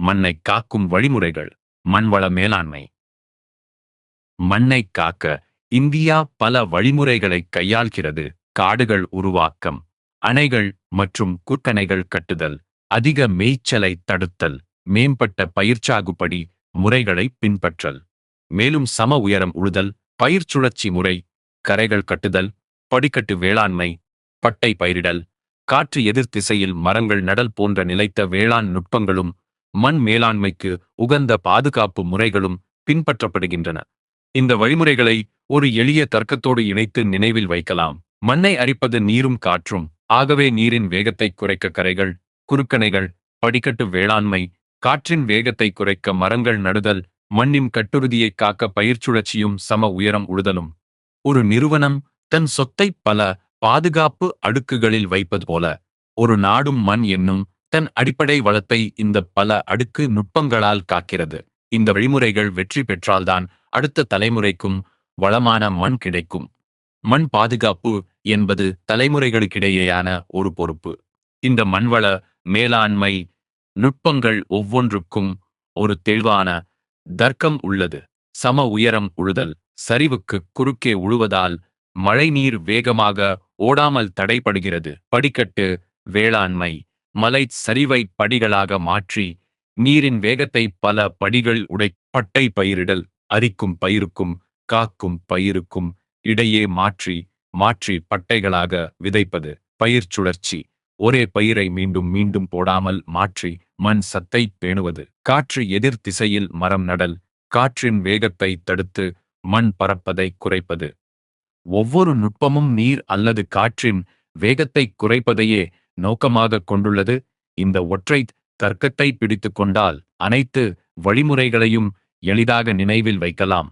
மண்ணை காக்கும் வழிமுறைகள். மண்வள மேலாண்மை. மண்ணை காக்க இந்தியா பல வழிமுறைகளை கையாள்கிறது. காடுகள் உருவாக்கம், அணைகள் மற்றும் குட்டணைகள் கட்டுதல், அதிக மேய்ச்சலை தடுத்தல், மேம்பட்ட பயிர்ச்சாகுபடி முறைகளை பின்பற்றல். மேலும் சம உயரம் உழுதல், பயிர் சுழற்சி முறை, கரைகள் கட்டுதல், படிக்கட்டு வேளாண்மை, பட்டை பயிரிடல், காற்று எதிர் திசையில் மரங்கள் நடல் போன்ற நிலைத்த வேளாண் நுட்பங்களும் மண் மேலாண்மைக்கு உகந்த பாதுகாப்பு முறைகளும் பின்பற்றப்படுகின்றன. இந்த வழிமுறைகளை ஒரு எளிய தர்க்கத்தோடு இணைத்து நினைவில் வைக்கலாம். மண்ணை அரிப்பது நீரும் காற்றும். ஆகவே நீரின் வேகத்தை குறைக்க கரைகள், குறுக்கணைகள், படிக்கட்டு வேளாண்மை, காற்றின் வேகத்தை குறைக்க மரங்கள் நடுதல், மண்ணின் கட்டுறுதியை காக்க பயிர் சுழற்சியும் சம உயரம் உழுதலும். ஒரு நிறுவனம் தன் சொத்தை பல பாதுகாப்பு அடுக்குகளில் வைப்பது போல, ஒரு நாடும் மண் என்னும் தன் அடிப்படை வளத்தை இந்த பல அடுக்கு நுட்பங்களால் காக்கிறது. இந்த வழிமுறைகள் வெற்றி பெற்றால்தான் அடுத்த தலைமுறைக்கும் வளமான மண் கிடைக்கும். மண் பாதுகாப்பு என்பது தலைமுறைகளுக்கிடையேயான ஒரு பொறுப்பு. இந்த மண்வள மேலாண்மை நுட்பங்கள் ஒவ்வொன்றுக்கும் ஒரு தெளிவான தர்க்கம் உள்ளது. சம உயரம் உழுதல். சரிவுக்கு குறுக்கே உழுவதால் மழைநீர் வேகமாக ஓடாமல் தடைபடுகிறது. படிக்கட்டு வேளாண்மை. மலை சரிவை படிகளாக மாற்றி நீரின் வேகத்தை பல படிகள் பட்டை பயிரிடல். அரிக்கும் பயிருக்கும் காக்கும் பயிருக்கும் இடையே மாற்றி மாற்றி பட்டைகளாக விதைப்பது. பயிர் சுழற்சி. ஒரே பயிரை மீண்டும் மீண்டும் போடாமல் மாற்றி மண் சத்தை பேணுவது. காற்று எதிர் திசையில் மரம் நடல். காற்றின் வேகத்தை தடுத்து மண் பறப்பதை குறைப்பது. ஒவ்வொரு நுட்பமும் நீர் அல்லது காற்றின் வேகத்தை குறைப்பதையே நோக்கமாக கொண்டுள்ளது. இந்த ஒற்றை தர்க்கத்தை பிடித்து கொண்டால் அனைத்து வழிமுறைகளையும் எளிதாக நினைவில் வைக்கலாம்.